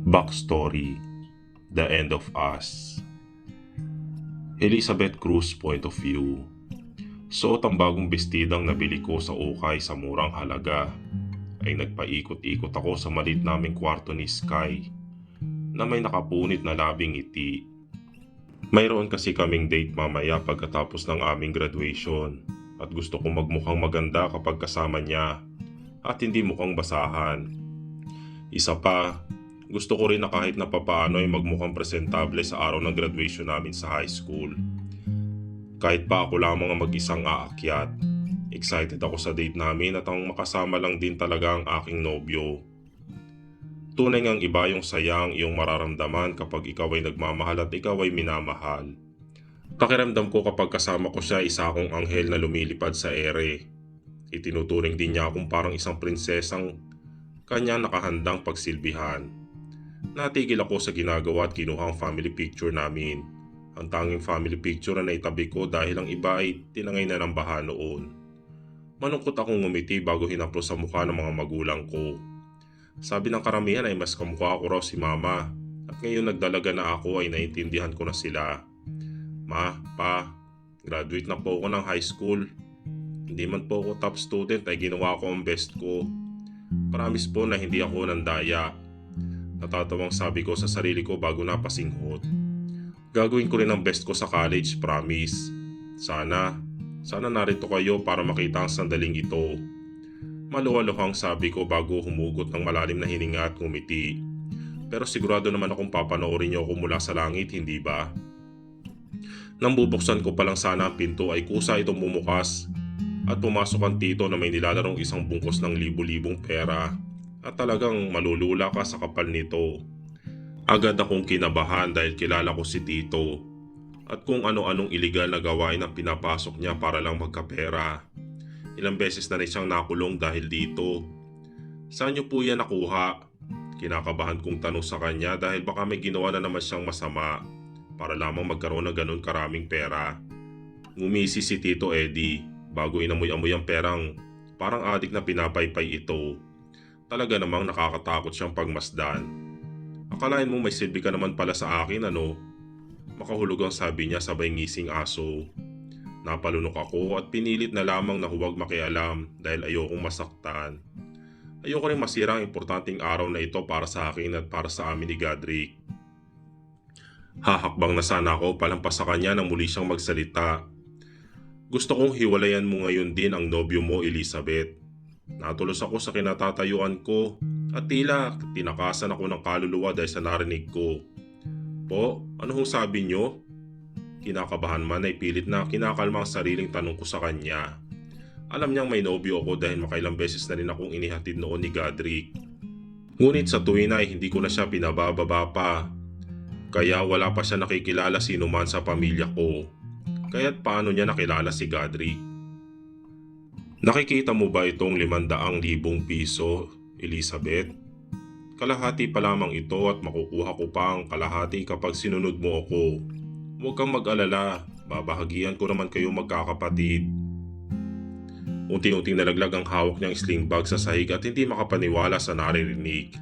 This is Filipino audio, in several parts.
Backstory: The End of Us. Elizabeth Cruz point of view. Suot ang bagong bestidang nabili ko sa ukay sa murang halaga ay nagpaikot-ikot ako sa maliit naming kwarto ni Sky na may nakapunit na labing ngiti. Mayroon kasi kaming date mamaya pagkatapos ng aming graduation at gusto kong magmukhang maganda kapag kasama niya at hindi mukhang basahan. Isa pa, gusto ko rin na kahit na papaano ay magmukhang presentable sa araw ng graduation namin sa high school. Kahit pa ako lamang ang mag-isang aakyat, excited ako sa date namin at ang makasama lang din talaga ang aking nobyo. Tunay ngang iba yung sayang iyong mararamdaman kapag ikaw ay nagmamahal at ikaw ay minamahal. Pakiramdam ko kapag kasama ko siya, isa akong anghel na lumilipad sa ere. Itinuturing din niya akong parang isang prinsesang kanya nakahandang pagsilbihan. Natigil ako sa ginagawa at kinuha ang family picture namin. Ang tanging family picture na naitabi ko dahil ang iba ay tinangay na ng baha noon. Malungkot akong ngumiti bago hinaplos sa mukha ng mga magulang ko. Sabi ng karamihan ay mas kamukha ko raw si mama at ngayon nagdalaga na ako ay naintindihan ko na sila. Ma, pa, graduate na po ako ng high school. Hindi man po ako top student ay ginawa ko ang best ko. Promise po na hindi ako nandaya. Natatawang sabi ko sa sarili ko bago napasinghot. Gagawin ko rin ang best ko sa college, promise. Sana narito kayo para makita ang sandaling ito. Maluwaluhang sabi ko bago humugot ng malalim na hininga at ngumiti. Pero sigurado naman akong papanoorin niyo ako mula sa langit, hindi ba? Nang bubuksan ko palang sana ang pinto ay kusa itong bumukas at pumasok ang tito na may nilalarong isang bungkos ng libu-libong pera at talagang malulula ka sa kapal nito. Agad akong kinabahan dahil kilala ko si tito at kung ano-anong iligal na gawain ang pinapasok niya para lang magkapera. Ilang beses na rin siyang nakulong dahil dito. Saan niyo po yan nakuha? Kinakabahan kong tanong sa kanya dahil baka may ginawa na naman siyang masama para lamang magkaroon ng ganun karaming pera. Ngumisi si Tito Eddie bago inamoy-amoy ang perang parang adik na pinapaypay ito. Talaga namang nakakatakot siyang pagmasdan. Akalain mo may silbi ka naman pala sa akin, ano? Makahulog ang sabi niya sabay ngising aso. Napalunok ako at pinilit na lamang na huwag makialam dahil ayokong masaktan. Ayoko rin masira ang importanteng araw na ito para sa akin at para sa amin ni Godric. Hahakbang na sana ako palampas sa kanya nang muli siyang magsalita. Gusto kong hiwalayan mo ngayon din ang nobyo mo, Elizabeth. Natulos ako sa kinatatayuan ko at tila tinakasan ako ng kaluluwa dahil sa narinig ko. Po, ano hong sabi niyo? Kinakabahan man ay pilit na kinakalma ang sariling tanong ko sa kanya. Alam niyang may nobyo ako dahil makailang beses na rin akong inihatid noon ni Godric. Ngunit sa tuwin ay hindi ko na siya pinabababa pa. Kaya wala pa siya nakikilala sino man sa pamilya ko. Kaya't paano niya nakilala si Godric? Nakikita mo ba itong 500,000 piso, Elizabeth? Kalahati pa lamang ito at makukuha ko pa ang kalahati kapag sinunod mo ako. Huwag kang mag-alala, babahagian ko naman kayo magkakapatid. Unti-unting nalaglag ang hawak niyang sling bag sa sahig at hindi makapaniwala sa naririnig.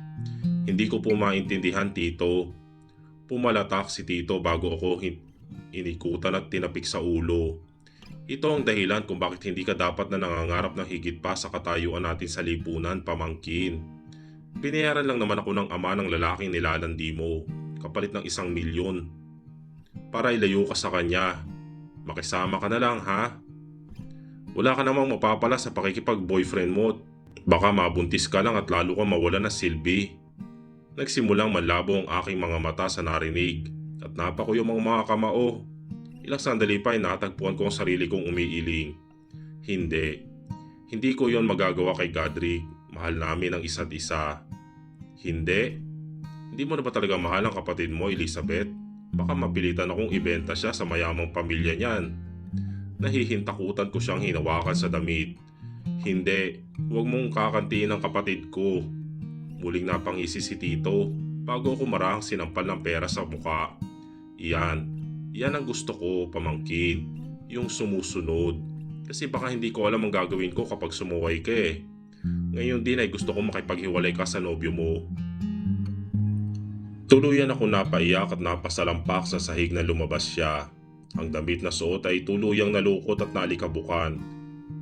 Hindi ko po maintindihan, Tito. Pumalatak si Tito bago ako inikutan at tinapik sa ulo. Ito ang dahilan kung bakit hindi ka dapat na nangangarap ng higit pa sa katayuan natin sa lipunan, pamangkin. Binayaran lang naman ako ng ama ng lalaking nilalandi mo, kapalit ng 1,000,000. Para ilayo ka sa kanya. Makisama ka na lang, ha? Wala ka namang mapapala sa pakikipag-boyfriend mo. Baka mabuntis ka lang at lalo ka mawala ng silbi. Nagsimulang malabo ang aking mga mata sa narinig at napakuyom ang mga kamao. Ilang sandali pa ay natagpuan ko ang sarili kong umiiling. Hindi ko yon magagawa kay Godric. Mahal namin ang isa't isa. Hindi mo na ba talaga mahal ang kapatid mo, Elizabeth? Baka mapilitan akong ibenta siya sa mayamang pamilya niyan. Nahihintakutan ko siyang hinawakan sa damit. Hindi, huwag mong kakantiin ang kapatid ko. Muling napangisi si Tito bago ako marahang sinampal ng pera sa muka. Yan ang gusto ko, pamangkin. Yung sumusunod. Kasi baka hindi ko alam ang gagawin ko kapag sumuway ka eh. Ngayon din ay gusto ko makipaghiwalay ka sa nobyo mo. Tuluyan ako napaiyak at napasalampak sa sahig na lumabas siya. Ang damit na suot ay tuluyang nalukot at nalikabukan.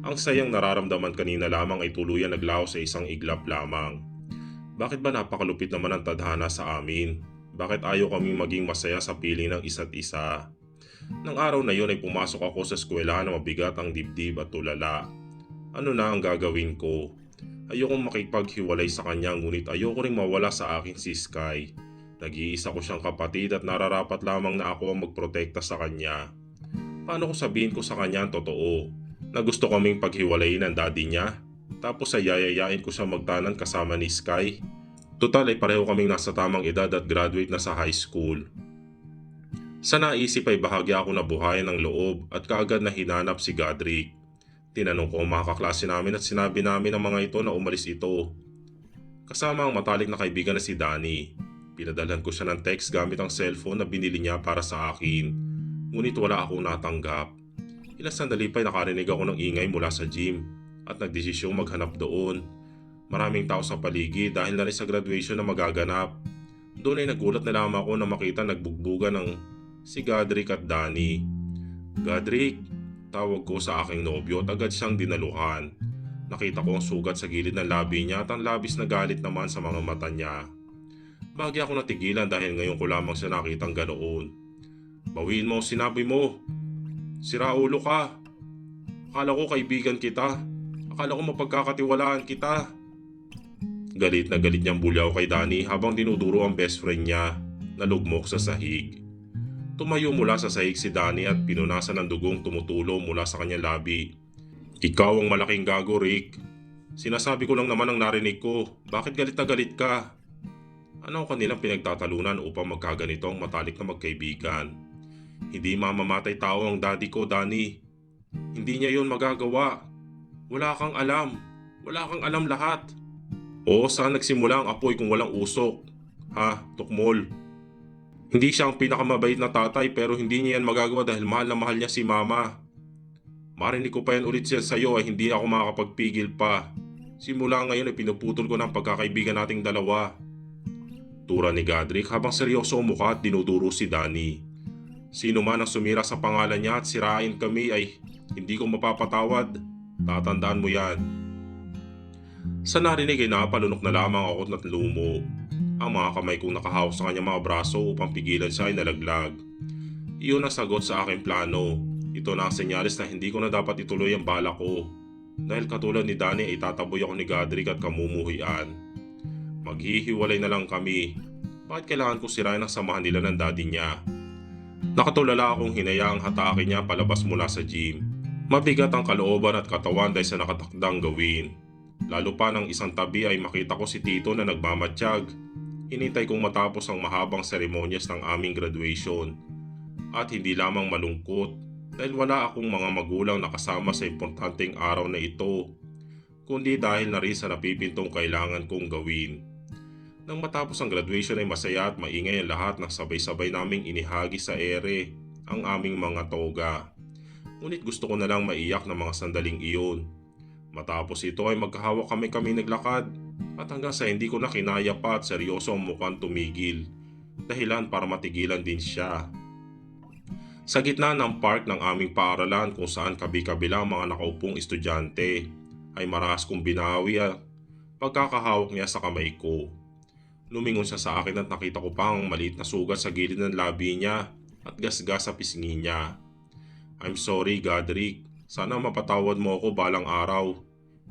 Ang sayang nararamdaman kanina lamang ay tuluyang naglaho sa isang iglap lamang. Bakit ba napakalupit naman ang tadhana sa amin? Bakit ayaw kaming maging masaya sa piling ng isa't isa? Nang araw na yun ay pumasok ako sa eskwelahan na mabigat ang dibdib at tulala. Ano na ang gagawin ko? Ayokong makipaghiwalay sa kanya ngunit ayoko ring mawala sa akin si Sky. Nag-iisa ko siyang kapatid at nararapat lamang na ako ang magprotekta sa kanya. Paano ko sabihin ko sa kanya ang totoo? Na gusto kaming paghiwalayin ng daddy niya? Tapos ay yayayain ko siya magtanan kasama ni Sky? Total ay pareho kaming nasa tamang edad at graduate na sa high school. Sa naisip ay bahagya ako na buhayan ng loob at kaagad na hinanap si Godric. Tinanong ko ang mga kaklase namin at sinabi namin ang mga ito na umalis ito. Kasama ang matalik na kaibigan na si Danny. Pinadalhan ko siya ng text gamit ang cellphone na binili niya para sa akin. Ngunit wala akong natanggap. Ilang sandali pa'y nakarinig ako ng ingay mula sa gym at nagdesisyong maghanap doon. Maraming tao sa paligid dahil na rin sa graduation na magaganap. Doon ay nagulat na lamang ako na makita nagbugbugan ng si Godric at Danny. Godric, tawag ko sa aking nobyo at agad siyang dinaluhan. Nakita ko ang sugat sa gilid ng labi niya at ang labis na galit naman sa mga mata niya. Bahagi ako natigilan dahil ngayon ko lamang siya nakitang ganoon. Bawiin mo ang sinabi mo. Sira ulo ka. Akala ko kaibigan kita. Akala ko mapagkakatiwalaan kita. Galit na galit niyang bulyaw kay Danny habang dinuduro ang best friend niya na lugmok sa sahig. Tumayo mula sa sahig si Danny at pinunasan ng dugong tumutulo mula sa kanyang labi. Ikaw ang malaking gago, Rick. Sinasabi ko lang naman ang narinig ko. Bakit galit na galit ka? Ano ang kanilang pinagtatalunan upang magkaganito ang matalik na magkaibigan? Hindi mamamatay tao ang daddy ko, Danny. Hindi niya yon magagawa. Wala kang alam. Wala kang alam lahat. O saan nagsimula ang apoy kung walang usok? Ha, tukmol? Hindi siya ang pinakamabait na tatay pero hindi niya yan magagawa dahil mahal na mahal niya si mama. Marinig ko pa yan ulit siya sa'yo ay hindi ako makakapagpigil pa. Simula ngayon ay pinuputol ko ng pagkakaibigan nating dalawa. Tura ni Godric habang seryoso ang mukha at dinuduro si Danny. Sino man ang sumira sa pangalan niya at sirain kami ay hindi ko mapapatawad. Tatandaan mo yan. Sa narinig ay napalunok na lamang ako at lumo. Ang mga kamay kong nakahawak sa kanyang mga braso upang pigilan siya ay nalaglag. Iyon ang sagot sa aking plano. Ito na ang senyalis na hindi ko na dapat ituloy ang bala ko. Dahil katulad ni Danny ay tataboy ako ni Godric at kamumuhian. Maghihiwalay na lang kami. Bakit kailangan ko sirain ang samahan nila ng daddy niya? Nakatulala akong hinayaang hatake niya palabas mula sa gym. Mabigat ang kalooban at katawan dahil sa nakatakdang gawin. Lalo pa nang isang tabi ay makita ko si Tito na nagmamatsyag. Hinintay kong matapos ang mahabang seremonyas ng aming graduation. At hindi lamang malungkot dahil wala akong mga magulang na kasama sa importanteng araw na ito, kundi dahil na rin sa napipintong kailangan kong gawin. Nang matapos ang graduation ay masaya at maingay ang lahat na sabay-sabay naming inihagi sa ere ang aming mga toga. Ngunit gusto ko na lang maiyak ng mga sandaling iyon. Matapos ito ay magkahawak kami naglakad at hanggang sa hindi ko na kinaya pa at seryoso ang mukhang tumigil. Dahilan para matigilan din siya. Sa gitna ng park ng aming paaralan kung saan kabi-kabila ang mga nakaupong estudyante ay marahas kong binawi at pagkakahawak niya sa kamay ko. Lumingon siya sa akin at nakita ko pa ang maliit na sugat sa gilid ng labi niya at gasgas sa pisngi niya. I'm sorry, Godric. Sana mapatawad mo ako balang araw.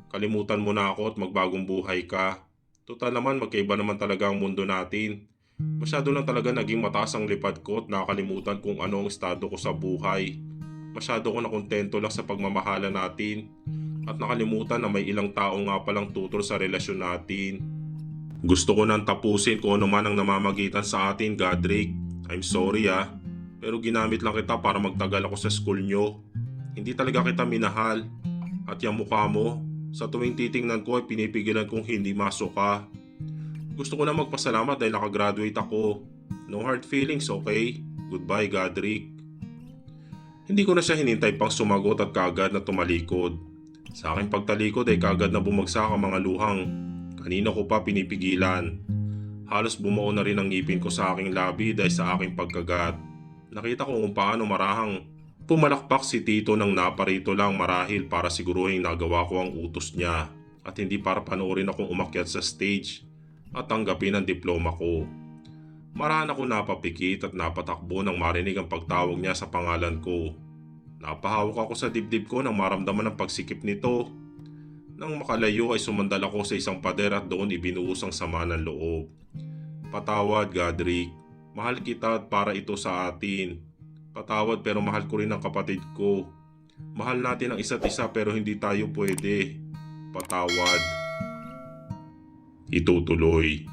Kalimutan mo na ako at magbagong buhay ka. Total naman magkaiba naman talaga ang mundo natin. Masyado lang talaga naging mataas ang lipad ko at nakalimutan kung ano ang estado ko sa buhay. Masyado ko nakontento lang sa pagmamahala natin at nakalimutan na may ilang tao nga palang tutol sa relasyon natin. Gusto ko nang tapusin kung ano man ang namamagitan sa atin, Godric. I'm sorry pero ginamit lang kita para magtagal ako sa school nyo. Hindi talaga kita minahal. At yung mukha mo, sa tuwing titingnan ko ay pinipigilan kong hindi masok ka. Gusto ko na magpasalamat dahil nakagraduate ako. No hard feelings, okay? Goodbye, Godric. Hindi ko na siya hinintay pang sumagot at kaagad na tumalikod. Sa aking pagtalikod ay kaagad na bumagsak ang mga luhang kanina ko pa pinipigilan. Halos bumuo na rin ang ngipin ko sa aking labi dahil sa aking pagkagat. Nakita ko kung paano marahang pumalakpak si Tito nang naparito lang marahil para siguruhin nagawa ko ang utos niya at hindi para panoorin akong umakyat sa stage at tanggapin ang diploma ko. Marahan ako napapikit at napatakbo nang marinig ang pagtawag niya sa pangalan ko. Napahawak ako sa dibdib ko nang maramdaman ang pagsikip nito. Nang makalayo ay sumandal ako sa isang pader at doon ibinuhos ang sama ng loob. Patawad, Godric. Mahal kita at para ito sa atin. Patawad pero mahal ko rin ang kapatid ko. Mahal natin ang isa't isa pero hindi tayo pwede. Patawad. Itutuloy.